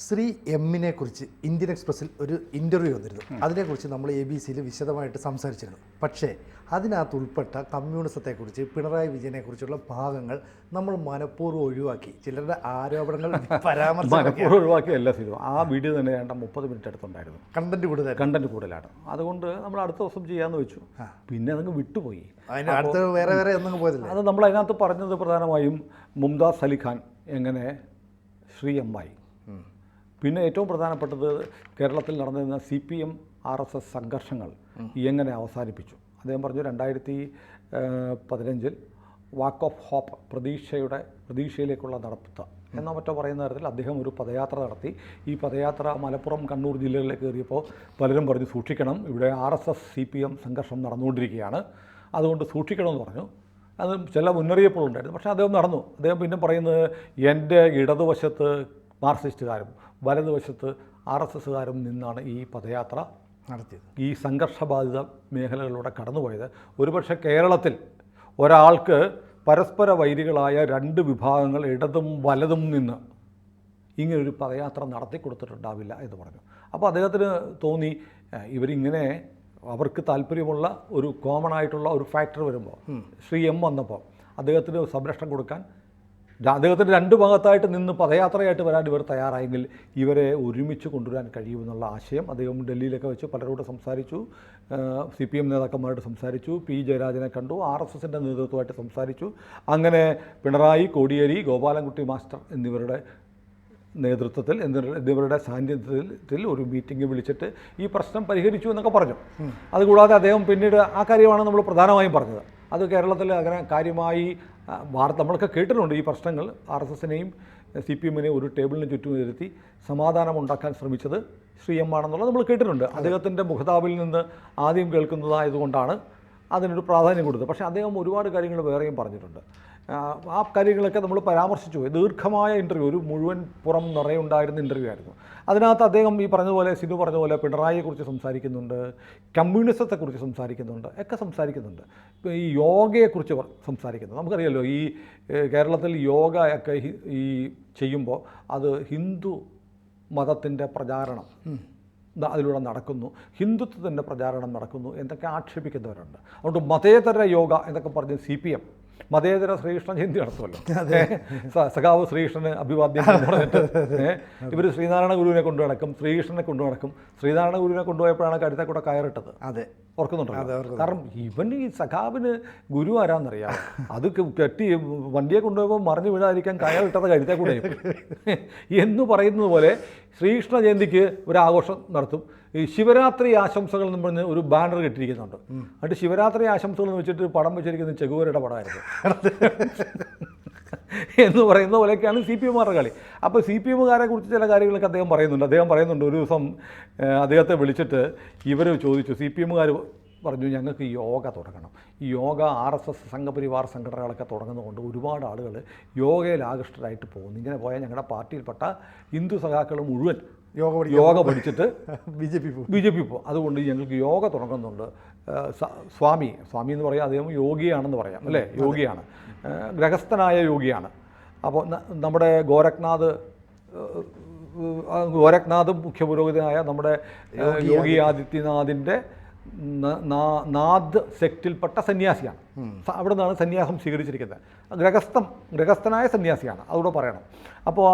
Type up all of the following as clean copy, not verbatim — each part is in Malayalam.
ശ്രീ എമ്മിനെ കുറിച്ച് ഇന്ത്യൻ എക്സ്പ്രസ്സിൽ ഒരു ഇൻ്റർവ്യൂ വന്നിരുന്നു. അതിനെക്കുറിച്ച് നമ്മൾ ABC വിശദമായിട്ട് സംസാരിച്ചിരുന്നു. പക്ഷേ അതിനകത്ത് ഉൾപ്പെട്ട കമ്മ്യൂണിസത്തെക്കുറിച്ച്, പിണറായി വിജയനെക്കുറിച്ചുള്ള ഭാഗങ്ങൾ നമ്മൾ മനഃപൂർവ്വം ഒഴിവാക്കി. ചിലരുടെ ആരോപണങ്ങൾ മനഃപൂർവ്വം ഒഴിവാക്കിയല്ല സിനിമ. ആ വീഡിയോ തന്നെ 30 മിനിറ്റ് അടുത്തുണ്ടായിരുന്നു. കണ്ടന്റ് കൂടുതലാണ്. അതുകൊണ്ട് നമ്മൾ അടുത്ത ദിവസം ചെയ്യാമെന്ന് വെച്ചു. പിന്നെ അതങ്ങ് വിട്ടുപോയി. അതിന് അടുത്ത വേറെ ഒന്നും പോയതില്ല. അത് നമ്മൾ അതിനകത്ത് പറഞ്ഞത് പ്രധാനമായും മുംതാസ് അലിഖാൻ എങ്ങനെ ശ്രീ എമ്മായി, പിന്നെ ഏറ്റവും പ്രധാനപ്പെട്ടത് കേരളത്തിൽ നടന്നിരുന്ന CPM RSS സംഘർഷങ്ങൾ എങ്ങനെ അവസാനിപ്പിച്ചു. അദ്ദേഹം പറഞ്ഞു 2015 വാക്ക് ഓഫ് ഹോപ്പ്, പ്രതീക്ഷയിലേക്കുള്ള നടപ്പ് എന്നോ മറ്റോ പറയുന്ന തരത്തിൽ അദ്ദേഹം ഒരു പദയാത്ര നടത്തി. ഈ പദയാത്ര മലപ്പുറം, കണ്ണൂർ ജില്ലകളിലേക്ക് കയറിയപ്പോൾ പലരും പറഞ്ഞു സൂക്ഷിക്കണം, ഇവിടെ RSS CPM സംഘർഷം നടന്നുകൊണ്ടിരിക്കുകയാണ്, അതുകൊണ്ട് സൂക്ഷിക്കണമെന്ന് പറഞ്ഞു. അത് ചില മുന്നറിയിപ്പുകളുണ്ടായിരുന്നു. പക്ഷേ അദ്ദേഹം നടന്നു. അദ്ദേഹം പിന്നെ പറയുന്നത് എൻ്റെ ഇടതുവശത്ത് മാർക്സിസ്റ്റുകാരും വലതുവശത്ത് RSSകാരും നിന്നാണ് ഈ പദയാത്ര നടത്തിയത്, ഈ സംഘർഷബാധിത മേഖലകളിലൂടെ കടന്നുപോയത്. ഒരുപക്ഷെ കേരളത്തിൽ ഒരാൾക്ക് പരസ്പര വൈരികളായ രണ്ട് വിഭാഗങ്ങൾ ഇടതും വലതും നിന്ന് ഇങ്ങനൊരു പദയാത്ര നടത്തി കൊടുത്തിട്ടുണ്ടാവില്ല എന്ന് പറഞ്ഞു. അപ്പോൾ അദ്ദേഹത്തിന് തോന്നി ഇവരിങ്ങനെ അവർക്ക് താല്പര്യമുള്ള ഒരു കോമൺ ആയിട്ടുള്ള ഒരു ഫാക്ടർ വരുമ്പോൾ, ശ്രീ എം വന്നപ്പോൾ അദ്ദേഹത്തിന് സംരക്ഷണം കൊടുക്കാൻ, അദ്ദേഹത്തിന് രണ്ട് ഭാഗത്തായിട്ട് നിന്ന് പദയാത്രയായിട്ട് വരാൻ ഇവർ തയ്യാറായെങ്കിൽ ഇവരെ ഒരുമിച്ച് കൊണ്ടുവരാൻ കഴിയുമെന്നുള്ള ആശയം അദ്ദേഹം ഡൽഹിയിലൊക്കെ വെച്ച് പലരോട് സംസാരിച്ചു. CPM നേതാക്കന്മാരോട് സംസാരിച്ചു, P ജയരാജനെ കണ്ടു, RSSൻ്റെ നേതൃത്വമായിട്ട് സംസാരിച്ചു. അങ്ങനെ പിണറായി, കോടിയേരി, ഗോപാലൻകുട്ടി മാസ്റ്റർ എന്നിവരുടെ നേതൃത്വത്തിൽ, എന്നിവരുടെ സാന്നിധ്യത്തിൽ ഒരു മീറ്റിംഗ് വിളിച്ചിട്ട് ഈ പ്രശ്നം പരിഹരിച്ചു എന്നൊക്കെ പറഞ്ഞു. അതുകൂടാതെ അദ്ദേഹം പിന്നീട് ആ കാര്യമാണ് നമ്മൾ പ്രധാനമായും പറഞ്ഞത്. അത് കേരളത്തിൽ അങ്ങനെ കാര്യമായി നമ്മളൊക്കെ കേട്ടിട്ടുണ്ട്. ഈ പ്രശ്നങ്ങൾ RSSനെയും CPMനെയും ഒരു ടേബിളിന് ചുറ്റും ഇരുത്തി സമാധാനം ഉണ്ടാക്കാൻ ശ്രമിച്ചത് ശ്രീ എം ആണെന്നുള്ളത് നമ്മൾ കേട്ടിട്ടുണ്ട്. അദ്ദേഹത്തിൻ്റെ മുഖതാവിൽ നിന്ന് ആദ്യം കേൾക്കുന്നതായതുകൊണ്ടാണ് അതിനൊരു പ്രാധാന്യം കൊടുത്തത്. പക്ഷേ അദ്ദേഹം ഒരുപാട് കാര്യങ്ങൾ വേറെയും പറഞ്ഞിട്ടുണ്ട്. ആ കാര്യങ്ങളൊക്കെ നമ്മൾ പരാമർശിച്ചു പോയി. ദീർഘമായ ഇൻ്റർവ്യൂ, ഒരു മുഴുവൻ പുറം നിറയുണ്ടായിരുന്ന ഇൻ്റർവ്യൂ ആയിരുന്നു. അതിനകത്ത് അദ്ദേഹം ഈ പറഞ്ഞതുപോലെ, സിനു പറഞ്ഞതുപോലെ പിണറായിയെക്കുറിച്ച് സംസാരിക്കുന്നുണ്ട്, കമ്മ്യൂണിസത്തെക്കുറിച്ച് സംസാരിക്കുന്നുണ്ട്, ഒക്കെ സംസാരിക്കുന്നുണ്ട്. ഇപ്പോൾ ഈ യോഗയെക്കുറിച്ച് സംസാരിക്കുന്നത് നമുക്കറിയാമല്ലോ. ഈ കേരളത്തിൽ യോഗ ഒക്കെ ഈ ചെയ്യുമ്പോൾ അത് ഹിന്ദു മതത്തിൻ്റെ പ്രചാരണം അതിലൂടെ നടക്കുന്നു, ഹിന്ദുത്വത്തിൻ്റെ പ്രചാരണം നടക്കുന്നു എന്നൊക്കെ ആക്ഷേപിക്കുന്നവരുണ്ട്. അതുകൊണ്ട് മതേതര യോഗ എന്നൊക്കെ പറഞ്ഞ് CPM മതേതര ശ്രീകൃഷ്ണ ജയന്തി നടത്തുമല്ലോ. സഖാവ് ശ്രീകൃഷ്ണന് അഭിവാദ്യം പറഞ്ഞിട്ട് ഇവർ ശ്രീനാരായണ ഗുരുവിനെ കൊണ്ടു നടക്കും, ശ്രീകൃഷ്ണനെ കൊണ്ടു നടക്കും. ശ്രീനാരായണ ഗുരുവിനെ കൊണ്ടുപോയപ്പോഴാണ് കഴുത്തെ കൂടെ കയറിട്ടത്. അതെ, ഓർക്കുന്നുണ്ടോ? കാരണം ഇവൻ ഈ സഖാവിന് ഗുരു ആരാന്നറിയാം. അത് കെട്ടി വണ്ടിയെ കൊണ്ടുപോയപ്പോൾ മറിഞ്ഞു വീഴാതിരിക്കാൻ കയറിട്ടത് കഴുത്തെ കൂടെ എന്ന് പറയുന്നത് പോലെ ശ്രീകൃഷ്ണ ജയന്തിക്ക് ഒരു ആഘോഷം നടത്തും. ഈ ശിവരാത്രി ആശംസകൾ എന്ന് പറഞ്ഞ് ഒരു ബാനർ കെട്ടിയിരിക്കുന്നുണ്ട്. എന്നിട്ട് ശിവരാത്രി ആശംസകൾ എന്ന് വെച്ചിട്ട് പടം വെച്ചിരിക്കുന്നത് ചെഗുവേരയുടെ പടമായിരുന്നു എന്ന് പറയുന്ന പോലെയൊക്കെയാണ് CPMമാരുടെ കളി. അപ്പോൾ CPMകാരെ കുറിച്ച് ചില കാര്യങ്ങളൊക്കെ അദ്ദേഹം പറയുന്നുണ്ട്. ഒരു ദിവസം അദ്ദേഹത്തെ വിളിച്ചിട്ട് ഇവർ ചോദിച്ചു, CPMകാർ പറഞ്ഞു ഞങ്ങൾക്ക് യോഗ തുടങ്ങണം. ഈ യോഗ RSS സംഘപരിവാർ സംഘടനകളൊക്കെ തുടങ്ങുന്നതുകൊണ്ട് ഒരുപാട് ആളുകൾ യോഗയിൽ ആകൃഷ്ടരായിട്ട് പോകുന്നു. ഇങ്ങനെ പോയാൽ ഞങ്ങളുടെ പാർട്ടിയിൽപ്പെട്ട ഹിന്ദു സഖാക്കൾ മുഴുവൻ യോഗ പഠിച്ചിട്ട് BJP പോകും. അതുകൊണ്ട് ഞങ്ങൾക്ക് യോഗ തുടങ്ങുന്നുണ്ട്. സ്വാമി എന്ന് പറയാം, അദ്ദേഹം യോഗിയാണെന്ന് പറയാം അല്ലേ, യോഗിയാണ്, ഗ്രഹസ്ഥനായ യോഗിയാണ്. അപ്പോൾ നമ്മുടെ ഗോരഖ്നാഥ് മുഖ്യപുരോഹിതനായ നമ്മുടെ യോഗി ആദിത്യനാഥിൻ്റെ നാഥ് സെക്റ്റിൽപ്പെട്ട സന്യാസിയാണ്. അവിടെ നിന്നാണ് സന്യാസം സ്വീകരിച്ചിരിക്കുന്നത്. ഗ്രഹസ്ഥനായ സന്യാസിയാണ്, അതുകൂടെ പറയണം. അപ്പോൾ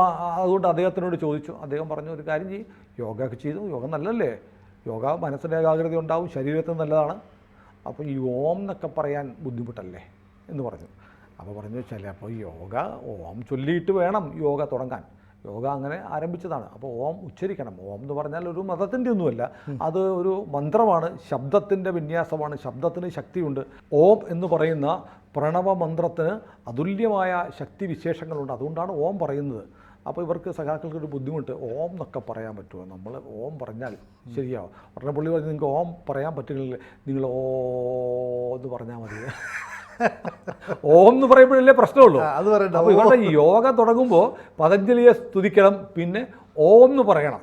അതുകൊണ്ട് അദ്ദേഹത്തിനോട് ചോദിച്ചു. അദ്ദേഹം പറഞ്ഞു ഒരു കാര്യം ചെയ്യും, യോഗ ഒക്കെ ചെയ്തു, യോഗ നല്ലല്ലേ, യോഗ മനസ്സിൻ്റെ ഏകാഗ്രത ഉണ്ടാവും, ശരീരത്തിന് നല്ലതാണ്. അപ്പോൾ ഈ ഓം എന്നൊക്കെ പറയാൻ ബുദ്ധിമുട്ടല്ലേ എന്ന് പറഞ്ഞു. അപ്പോൾ പറഞ്ഞു ചിലപ്പോൾ ഓം ചൊല്ലിയിട്ട് വേണം യോഗ തുടങ്ങാൻ. യോഗ അങ്ങനെ ആരംഭിച്ചതാണ്. അപ്പോൾ ഓം ഉച്ചരിക്കണം. ഓം എന്ന് പറഞ്ഞാൽ ഒരു മതത്തിൻ്റെ ഒന്നുമല്ല, അത് ഒരു മന്ത്രമാണ്, ശബ്ദത്തിൻ്റെ വിന്യാസമാണ്, ശബ്ദത്തിന് ശക്തിയുണ്ട്. ഓം എന്ന് പറയുന്ന പ്രണവ മന്ത്രത്തിന് അതുല്യമായ ശക്തി വിശേഷങ്ങളുണ്ട്. അതുകൊണ്ടാണ് ഓം പറയുന്നത്. അപ്പോൾ ഇവർക്ക് സഖാക്കൾക്കൊരു ബുദ്ധിമുട്ട്, ഓം എന്നൊക്കെ പറയാൻ പറ്റുമോ, നമ്മൾ ഓം പറഞ്ഞാൽ ശരിയാവും. ഉടനെ പുള്ളി പറഞ്ഞ് നിങ്ങൾക്ക് ഓം പറയാൻ പറ്റുന്നില്ല, നിങ്ങൾ എന്ന് പറഞ്ഞാൽ മതി. ഓം എന്ന് പറയുമ്പോഴല്ലേ പ്രശ്നമുള്ളൂ. അപ്പോൾ ഇവരുടെ ഈ യോഗ തുടങ്ങുമ്പോൾ പതഞ്ജലിയെ സ്തുതിക്കണം, പിന്നെ ഓം എന്ന് പറയണം.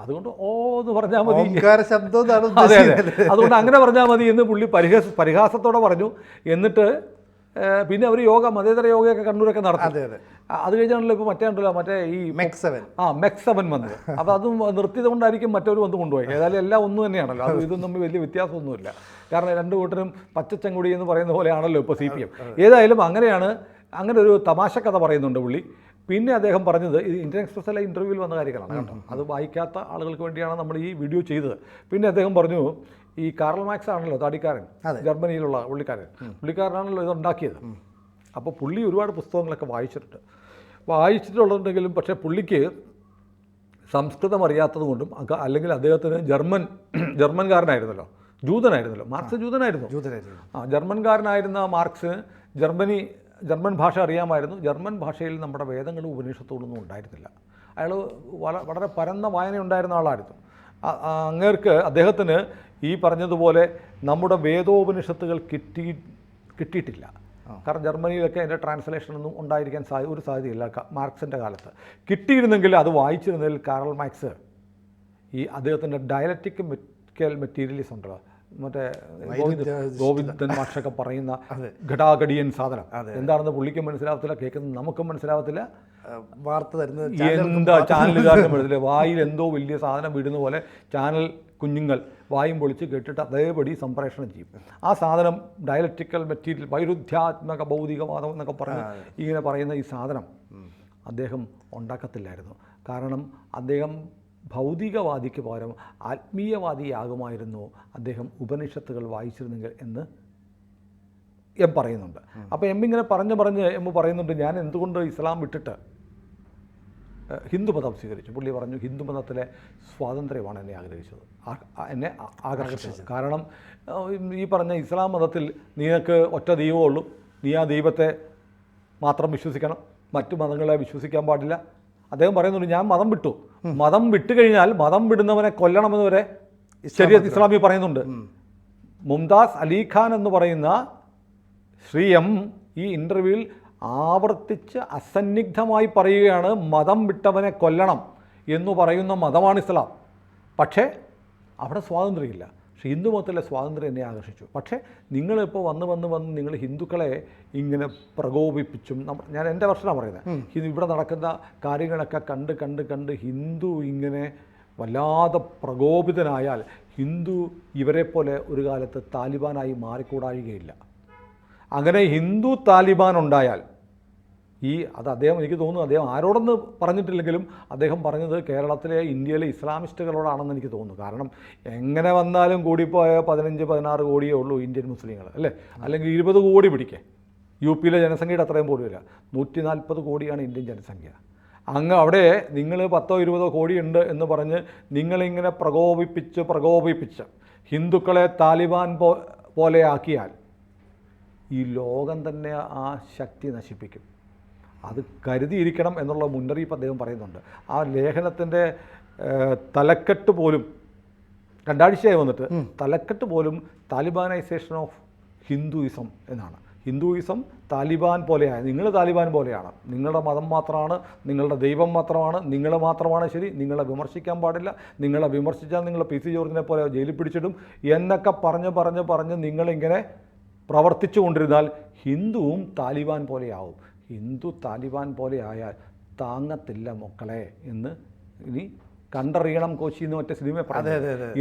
അതുകൊണ്ട് ഓ എന്ന് പറഞ്ഞാൽ മതി, ശബ്ദം. അതെ, അതുകൊണ്ട് അങ്ങനെ പറഞ്ഞാൽ മതി എന്ന് പുള്ളി പരിഹാസത്തോടെ പറഞ്ഞു. എന്നിട്ട് പിന്നെ അവർ മതേതര യോഗയൊക്കെ കണ്ണൂരൊക്കെ നടത്തി. അതെ അതെ. അത് കഴിഞ്ഞാണല്ലോ ഇപ്പോൾ മറ്റേ ഈ MEC7 MEC7 വന്നത്. അപ്പോൾ അതും നിർത്തിയത് കൊണ്ടായിരിക്കും മറ്റൊരു വന്ന് കൊണ്ടുപോയി. ഏതായാലും എല്ലാം ഒന്നും തന്നെയാണല്ലോ, അത് ഇതും തമ്മിൽ വലിയ വ്യത്യാസമൊന്നുമില്ല. കാരണം രണ്ട് കൂട്ടരും പച്ചച്ചങ്കുടി എന്ന് പറയുന്ന പോലെയാണല്ലോ ഇപ്പോൾ CPM. ഏതായാലും അങ്ങനെ ഒരു തമാശ കഥ പറയുന്നുണ്ട് പുള്ളി. പിന്നെ അദ്ദേഹം പറഞ്ഞത് ഇത് ഇന്ത്യൻ എക്സ്പ്രസ്സിലെ ഇൻ്റർവ്യൂവിൽ വന്ന കാര്യങ്ങളാണ് കേട്ടോ, അത് വായിക്കാത്ത ആളുകൾക്ക് വേണ്ടിയാണ് നമ്മൾ ഈ വീഡിയോ ചെയ്തത്. പിന്നെ അദ്ദേഹം പറഞ്ഞു, ഈ കാർൽ മാർക്സ് ആണല്ലോ താടിക്കാരൻ, ജർമ്മനിയിലുള്ള പുള്ളിക്കാരനാണല്ലോ ഇത് ഉണ്ടാക്കിയത്. അപ്പോൾ പുള്ളി ഒരുപാട് പുസ്തകങ്ങളൊക്കെ വായിച്ചിട്ടുണ്ടെങ്കിലും പക്ഷേ പുള്ളിക്ക് സംസ്കൃതം അറിയാത്തത് കൊണ്ടും അല്ലെങ്കിൽ അദ്ദേഹത്തിന് ജർമ്മൻകാരനായിരുന്നല്ലോ, മാർക്സ് ജൂതനായിരുന്നു. ജർമ്മൻകാരനായിരുന്ന മാർക്സിന് ജർമ്മൻ ഭാഷ അറിയാമായിരുന്നു. ജർമ്മൻ ഭാഷയിൽ നമ്മുടെ വേദങ്ങളും ഉപനിഷത്തുകളൊന്നും ഉണ്ടായിരുന്നില്ല. അയാൾ വളരെ പരന്ന വായന ഉണ്ടായിരുന്ന ആളായിരുന്നു. അദ്ദേഹത്തിന് ഈ പറഞ്ഞതുപോലെ നമ്മുടെ വേദോപനിഷത്തുകൾ കിട്ടിയിട്ടില്ല. കാരണം ജർമ്മനിയിലൊക്കെ അതിൻ്റെ ട്രാൻസ്ലേഷനൊന്നും ഉണ്ടായിരിക്കാൻ ഒരു സാധ്യതയില്ല മാർക്സിൻ്റെ കാലത്ത്. കിട്ടിയിരുന്നെങ്കിൽ അത് വായിച്ചിരുന്നതിൽ കാറൽ മാർക്സ് ഈ അദ്ദേഹത്തിൻ്റെ ഡയലക്റ്റിക്കൽ മെറ്റീരിയലിസം ഉണ്ടല്ലോ, മറ്റേ ഗോവിന്ദൻ മാഷൊക്കെ പറയുന്ന ഘടാഘടിയൻ സാധനം എന്താണെന്ന് പുള്ളിക്കും മനസ്സിലാവത്തില്ല, കേൾക്കുന്നത് നമുക്കും മനസ്സിലാവത്തില്ല. വാർത്ത തരുന്നത് എന്താ ചാനലുകാരുടെ മനസ്സിലെ വായിൽ എന്തോ വലിയ സാധനം വിടുന്ന പോലെ ചാനൽ കുഞ്ഞുങ്ങൾ വായും പൊളിച്ച് കേട്ടിട്ട് അതേപടി സംപ്രേഷണം ചെയ്യും. ആ സാധനം ഡയലക്റ്റിക്കൽ മെറ്റീരിയൽ, വൈരുദ്ധ്യാത്മക ഭൗതികവാദം എന്നൊക്കെ പറഞ്ഞ് ഇങ്ങനെ പറയുന്ന ഈ സാധനം അദ്ദേഹം ഉണ്ടാക്കത്തില്ലായിരുന്നു. കാരണം അദ്ദേഹം ഭൗതികവാദിക്ക് പകരം ആത്മീയവാദിയാകുമായിരുന്നു അദ്ദേഹം ഉപനിഷത്തുകൾ വായിച്ചിരുന്നെങ്കിൽ എന്ന് പറയുന്നുണ്ട്. അപ്പോൾ ഇങ്ങനെ പറഞ്ഞ് പറയുന്നുണ്ട്, ഞാൻ എന്തുകൊണ്ട് ഇസ്ലാം വിട്ടിട്ട് ഹിന്ദുമതം സ്വീകരിച്ചു. പുള്ളി പറഞ്ഞു, ഹിന്ദുമതത്തിലെ സ്വാതന്ത്ര്യമാണ് എന്നെ ആകർഷിച്ചത്. കാരണം ഈ പറഞ്ഞ ഇസ്ലാം മതത്തിൽ നിനക്ക് ഒറ്റ ദൈവമേ ഉള്ളൂ, നീ ആ ദൈവത്തെ മാത്രം വിശ്വസിക്കണം, മറ്റു മതങ്ങളെ വിശ്വസിക്കാൻ പാടില്ല. അദ്ദേഹം പറയുന്നുണ്ട്, ഞാൻ മതം വിട്ടു കഴിഞ്ഞാൽ മതം വിടുന്നവനെ കൊല്ലണമെന്ന് വരെ ശരീഅത്ത് ഇസ്ലാമി പറയുന്നുണ്ട്. മുംതാസ് അലി ഖാൻ എന്ന് പറയുന്ന ശ്രീ എം ഈ ഇൻ്റർവ്യൂവിൽ ആവർത്തിച്ച് അസന്നിഗ്ധമായി പറയുകയാണ്, മതം വിട്ടവനെ കൊല്ലണം എന്ന് പറയുന്ന മതമാണ് ഇസ്ലാം. പക്ഷേ അവിടെ സ്വാതന്ത്ര്യമില്ല. പക്ഷേ ഹിന്ദു മതത്തിലെ സ്വാതന്ത്ര്യം എന്നെ ആകർഷിച്ചു. പക്ഷേ നിങ്ങളിപ്പോൾ വന്ന് നിങ്ങൾ ഹിന്ദുക്കളെ ഇങ്ങനെ പ്രകോപിപ്പിച്ചും, ഞാൻ എൻ്റെ വർഷമാണ് പറയുന്നത്, ഇവിടെ നടക്കുന്ന കാര്യങ്ങളൊക്കെ കണ്ട് ഹിന്ദു ഇങ്ങനെ വല്ലാതെ പ്രകോപിതനായാൽ ഹിന്ദു ഇവരെപ്പോലെ ഒരു കാലത്ത് താലിബാനായി മാറിക്കൂടായികയില്ല. അങ്ങനെ ഹിന്ദു താലിബാൻ ഉണ്ടായാൽ അത് അദ്ദേഹം, എനിക്ക് തോന്നുന്നു അദ്ദേഹം ആരോടൊന്ന് പറഞ്ഞിട്ടില്ലെങ്കിലും അദ്ദേഹം പറഞ്ഞത് കേരളത്തിലെ ഇന്ത്യയിലെ ഇസ്ലാമിസ്റ്റുകളോടാണെന്ന് എനിക്ക് തോന്നുന്നു. കാരണം എങ്ങനെ വന്നാലും കൂടിപ്പോയ 15-16 കോടിയേ ഉള്ളൂ ഇന്ത്യൻ മുസ്ലിങ്ങൾ, അല്ലേ? അല്ലെങ്കിൽ 20 കോടി പിടിക്കേ. UP-യിലെ ജനസംഖ്യയുടെ അത്രയും പോലുമില്ല, 140 കോടിയാണ് ഇന്ത്യൻ ജനസംഖ്യ. അവിടെ നിങ്ങൾ 10-20 കോടിയുണ്ട് എന്ന് പറഞ്ഞ് നിങ്ങളിങ്ങനെ പ്രകോപിപ്പിച്ച് ഹിന്ദുക്കളെ താലിബാൻ പോലെ ആക്കിയാൽ ഈ ലോകം തന്നെ ആ ശക്തി നശിപ്പിക്കും. അത് കരുതിയിരിക്കണം എന്നുള്ള മുന്നറിയിപ്പ് അദ്ദേഹം പറയുന്നുണ്ട്. ആ ലേഖനത്തിൻ്റെ തലക്കെട്ട് പോലും 2 ആഴ്ചയായി വന്നിട്ട് തലക്കെട്ട് പോലും താലിബാനൈസേഷൻ ഓഫ് ഹിന്ദുയിസം എന്നാണ്. ഹിന്ദുയിസം താലിബാൻ പോലെയാണ്, നിങ്ങൾ താലിബാൻ പോലെയാണ്, നിങ്ങളുടെ മതം മാത്രമാണ്, നിങ്ങളുടെ ദൈവം മാത്രമാണ്, നിങ്ങൾ മാത്രമാണ് ശരി, നിങ്ങളെ വിമർശിക്കാൻ പാടില്ല, നിങ്ങളെ വിമർശിച്ചാൽ നിങ്ങൾ PC ജോർജിനെ പോലെ ജയിലിൽ പിടിച്ചിടും എന്നൊക്കെ പറഞ്ഞ് നിങ്ങളിങ്ങനെ പ്രവർത്തിച്ചു കൊണ്ടിരുന്നാൽ ഹിന്ദുവും താലിബാൻ പോലെയാവും. ഹിന്ദു താലിബാൻ പോലെ ആയാൽ താങ്ങത്തില്ല മക്കളെ എന്ന് ഇനി കണ്ടറിയണം കോശി എന്ന് മറ്റേ സിനിമ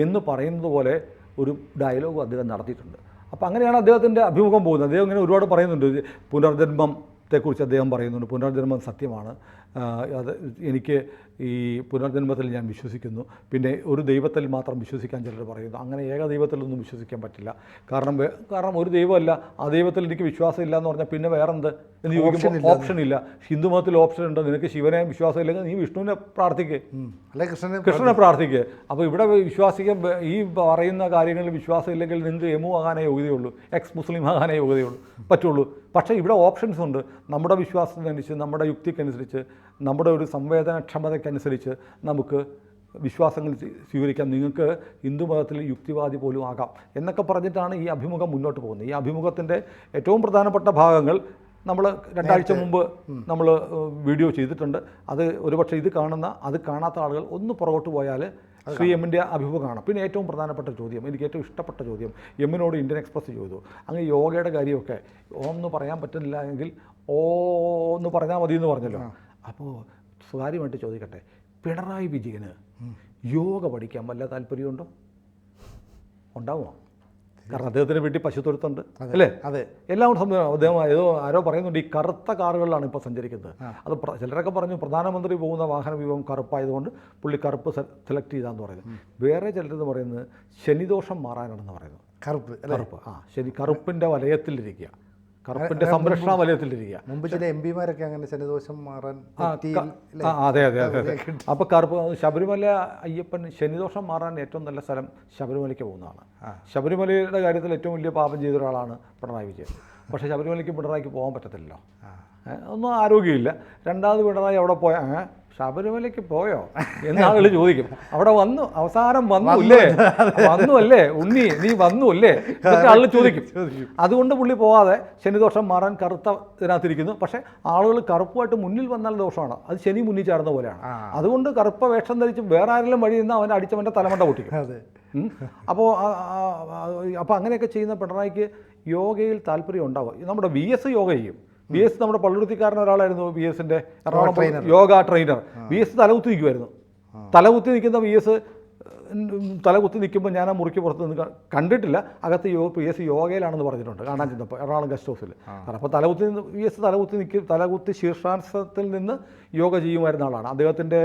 എന്ന് പറയുന്നത് പോലെ ഒരു ഡയലോഗ് അദ്ദേഹം നടത്തിയിട്ടുണ്ട്. അപ്പോൾ അങ്ങനെയാണ് അദ്ദേഹത്തിൻ്റെ അഭിമുഖം പോകുന്നത്. അദ്ദേഹം ഇങ്ങനെ ഒരുപാട് പറയുന്നുണ്ട്, പുനർജന്മത്തെക്കുറിച്ച് അദ്ദേഹം പറയുന്നുണ്ട്. പുനർജന്മം സത്യമാണ്, അത് എനിക്ക് ഈ പുനർജന്മത്തിൽ ഞാൻ വിശ്വസിക്കുന്നു. പിന്നെ ഒരു ദൈവത്തിൽ മാത്രം വിശ്വസിക്കാൻ ചിലർ പറയുന്നു. അങ്ങനെ ഏക ദൈവത്തിലൊന്നും വിശ്വസിക്കാൻ പറ്റില്ല. കാരണം ഒരു ദൈവമല്ല, ആ ദൈവത്തിൽ എനിക്ക് വിശ്വാസം ഇല്ല എന്ന് പറഞ്ഞാൽ പിന്നെ വേറെന്ത് എന്ന് ചോദിക്കുമ്പോൾ ഓപ്ഷൻ ഇല്ല. ഹിന്ദു മതത്തിൽ ഓപ്ഷൻ ഉണ്ട്, നിനക്ക് ശിവനെ വിശ്വാസം ഇല്ലെങ്കിൽ നീ വിഷ്ണുവിനെ പ്രാർത്ഥിക്കുക, കൃഷ്ണനെ പ്രാർത്ഥിക്കുക. അപ്പോൾ ഇവിടെ വിശ്വാസിക്കാൻ ഈ പറയുന്ന കാര്യങ്ങളിൽ വിശ്വാസം ഇല്ലെങ്കിൽ നിങ്ങൾക്ക് എമു ആകാനേ യോഗ്യതയുള്ളൂ, മുസ്ലിം ആകാനേ യോഗ്യതയുള്ളൂ പറ്റുള്ളൂ. പക്ഷേ ഇവിടെ ഓപ്ഷൻസ് ഉണ്ട്. നമ്മുടെ വിശ്വാസത്തിനനുസരിച്ച്, നമ്മുടെ യുക്തിക്കനുസരിച്ച്, നമ്മുടെ ഒരു സംവേദനക്ഷമതയ്ക്കനുസരിച്ച് നമുക്ക് വിശ്വാസങ്ങൾ സ്വീകരിക്കാം. നിങ്ങൾക്ക് ഹിന്ദു മതത്തിൽ യുക്തിവാദി പോലും ആകാം എന്നൊക്കെ പറഞ്ഞിട്ടാണ് ഈ അഭിമുഖം മുന്നോട്ട് പോകുന്നത്. ഈ അഭിമുഖത്തിൻ്റെ ഏറ്റവും പ്രധാനപ്പെട്ട ഭാഗങ്ങൾ നമ്മൾ 2 ആഴ്ച മുമ്പ് നമ്മൾ വീഡിയോ ചെയ്തിട്ടുണ്ട്. അത് ഒരുപക്ഷെ അത് കാണാത്ത ആളുകൾ ഒന്ന് പുറകോട്ട് പോയാൽ ശ്രീ എമ്മിൻ്റെ അഭിമുഖമാണ്. പിന്നെ ഏറ്റവും പ്രധാനപ്പെട്ട ചോദ്യം, എനിക്ക് ഏറ്റവും ഇഷ്ടപ്പെട്ട ചോദ്യം എമ്മിനോട് ഇന്ത്യൻ എക്സ്പ്രസ് ചോദിച്ചു, അങ്ങ് യോഗയുടെ കാര്യമൊക്കെ ഒന്ന് പറയാൻ പറ്റുന്നില്ല എങ്കിൽ ഒന്ന് പറഞ്ഞാൽ മതി എന്ന് പറഞ്ഞല്ലോ. അപ്പോൾ സ്വകാര്യമായിട്ട് ചോദിക്കട്ടെ, പിണറായി വിജയന് യോഗ പഠിക്കാൻ വല്ല താല്പര്യമുണ്ടോ? ഉണ്ടാവുമോ? കാരണം അദ്ദേഹത്തിന് വീട്ടിൽ പശുത്തൊഴുത്തുണ്ട് അല്ലേ? അതെ, എല്ലാം സംഭവം. അദ്ദേഹം ആരോ പറയുന്നുണ്ട് ഈ കറുത്ത കാറുകളിലാണ് ഇപ്പോൾ സഞ്ചരിക്കുന്നത്. അത് ചിലരൊക്കെ പറഞ്ഞു പ്രധാനമന്ത്രി പോകുന്ന വാഹന വ്യൂഹം കറുപ്പായതുകൊണ്ട് പുള്ളി കറുപ്പ് സെലക്ട് ചെയ്താന്ന് പറയുന്നത്. വേറെ ചിലരെന്ന് പറയുന്നത് ശനിദോഷം മാറാനാണെന്ന് പറയുന്നത്. കറുപ്പ് കറുപ്പിൻ്റെ വലയത്തിലിരിക്കുക, കറുപ്പിൻ്റെ സംരക്ഷണ വലയത്തിലിരിക്കുക. മുമ്പ് ചില എം പിമാരൊക്കെ അങ്ങനെ ശനിദോഷം മാറാൻ അതെ. അപ്പോൾ കറുപ്പ് ശബരിമല അയ്യപ്പൻ ശനിദോഷം മാറാൻ ഏറ്റവും നല്ല സ്ഥലം ശബരിമലയ്ക്ക് പോകുന്നതാണ്. ശബരിമലയുടെ കാര്യത്തിൽ ഏറ്റവും വലിയ പാപം ചെയ്ത ഒരാളാണ് പിണറായി വിജയൻ. പക്ഷേ ശബരിമലയ്ക്ക് പിണറായിക്ക് പോകാൻ പറ്റത്തില്ലല്ലോ, ഒന്നും ആരോഗ്യമില്ല. രണ്ടാമത് പിണറായി അവിടെ പോയാൽ ശബരിമലയ്ക്ക് പോയോ എന്ന് ആളുകൾ ചോദിക്കും. അവിടെ വന്നു, അവസാനം വന്നു അല്ലേ ഉണ്ണി, നീ വന്നു അല്ലേ എന്നൊക്കെ ആളുകൾ ചോദിക്കും. അതുകൊണ്ട് പുള്ളി പോകാതെ ശനിദോഷം മാറാൻ കറുത്ത ഇതിനകത്തിരിക്കുന്നു. പക്ഷേ ആളുകൾ കറുപ്പുമായിട്ട് മുന്നിൽ വന്നാൽ ദോഷമാണ്, അത് ശനി മുന്നിൽ ചാടുന്ന പോലെയാണ്. അതുകൊണ്ട് കറുപ്പ വേഷം ധരിച്ച് വേറെ ആരെങ്കിലും വഴി നിന്ന് അവൻ അടിച്ചവൻ്റെ തലമണ്ട പൊട്ടിക്കും. അപ്പോൾ അങ്ങനെയൊക്കെ ചെയ്യുന്ന പിണറായിക്ക് യോഗയിൽ താല്പര്യം ഉണ്ടാവുക. നമ്മുടെ VS യോഗ ചെയ്യും. VS നമ്മുടെ പള്ളുരുത്തിക്കാരൻ ഒരാളായിരുന്നു, VSൻ്റെ എറണാകുളം യോഗ ട്രെയിനർ. VS തലകുത്തി നിൽക്കുമായിരുന്നു. തലകുത്തി നിൽക്കുന്ന VS തലകുത്തി നിൽക്കുമ്പോൾ ഞാൻ ആ മുറിക്ക് പുറത്ത് നിന്ന് കണ്ടിട്ടില്ല. അകത്ത് VS യോഗയിലാണെന്ന് പറഞ്ഞിട്ടുണ്ട് കാണാൻ ചെന്നപ്പോൾ എറണാകുളം ഗസ്റ്റ് ഹൗസിൽ. അപ്പോൾ VS തലകുത്തി ശീർഷാസനത്തിൽ നിന്ന് യോഗ ചെയ്യുമായിരുന്ന ആളാണ്. അദ്ദേഹത്തിൻ്റെ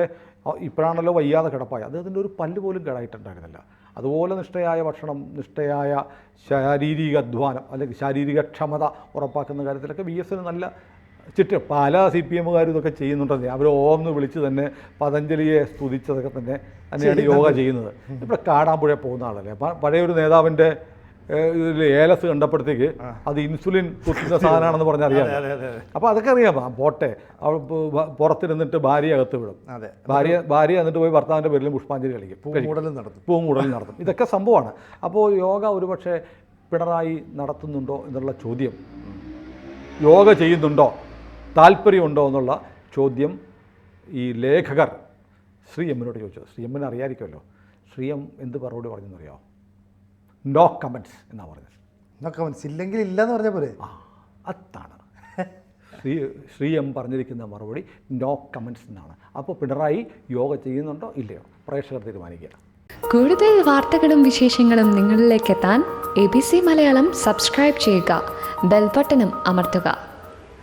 ഇപ്പോഴാണല്ലോ വയ്യാതെ കിടപ്പായ, അദ്ദേഹത്തിൻ്റെ ഒരു പല്ല് പോലും കേടായിട്ടുണ്ടായിരുന്നില്ല. അതുപോലെ നിഷ്ഠയായ ഭക്ഷണം, നിഷ്ഠയായ ശാരീരിക അധ്വാനം അല്ലെങ്കിൽ ശാരീരിക ക്ഷമത ഉറപ്പാക്കുന്ന കാര്യത്തിലൊക്കെ VSന് നല്ല പല CPMകാരും ഇതൊക്കെ ചെയ്യുന്നുണ്ടെന്നേ. അവർ ഓന്ന് വിളിച്ച് തന്നെ പതഞ്ജലിയെ സ്തുതിച്ചതൊക്കെ തന്നെയാണ് യോഗ ചെയ്യുന്നത്. ഇവിടെ കാടാമ്പുഴ പോകുന്ന ആളല്ലേ, പഴയൊരു നേതാവിൻ്റെ ഏലസ് കണ്ടപ്പോഴത്തേക്ക് അത് ഇൻസുലിൻ കുത്തുന്ന സാധനമാണെന്ന് പറഞ്ഞറിയാം. അപ്പോൾ അതൊക്കെ അറിയാം. പോട്ടെ, അവൾ പുറത്തിരുന്നിട്ട് ഭാര്യ അകത്ത് വിടും. ഭാര്യ എന്നിട്ട് പോയി ഭർത്താവിൻ്റെ പേരിലും പുഷ്പാഞ്ജലി കളിക്കും, പൂമൂടൽ നടത്തും. ഇതൊക്കെ സംഭവമാണ്. അപ്പോൾ യോഗ ഒരുപക്ഷെ പിണറായി നടത്തുന്നുണ്ടോ എന്നുള്ള ചോദ്യം, യോഗ ചെയ്യുന്നുണ്ടോ, താല്പര്യമുണ്ടോ എന്നുള്ള ചോദ്യം ഈ ലേഖകർ ശ്രീ എമ്മിനോട് ചോദിച്ചത്. ശ്രീ എമ്മിന് അറിയാമായിരിക്കുമല്ലോ. ശ്രീ എം എന്ത് മറുപടി പറഞ്ഞെന്നറിയാമോ? നോ കമൻറ്റ്സ് എന്നാണ് പറഞ്ഞത്. നോ കമൻറ്റ്സ്, ഇല്ലെങ്കിൽ ഇല്ലയെന്ന് പറഞ്ഞ പോലെ. അതാണ് ശ്രീ എം പറഞ്ഞിരിക്കുന്ന മറുപടി, നോ കമൻറ്റ്സ് എന്നാണ്. അപ്പോൾ പിണറായി യോഗ ചെയ്യുന്നുണ്ടോ ഇല്ലയോ പ്രേക്ഷകർ തീരുമാനിക്കുക. കൂടുതൽ വാർത്തകളും വിശേഷങ്ങളും നിങ്ങളിലേക്ക് എത്താൻ ABC മലയാളം സബ്സ്ക്രൈബ് ചെയ്യുക, ബെൽ ബട്ടണും അമർത്തുക.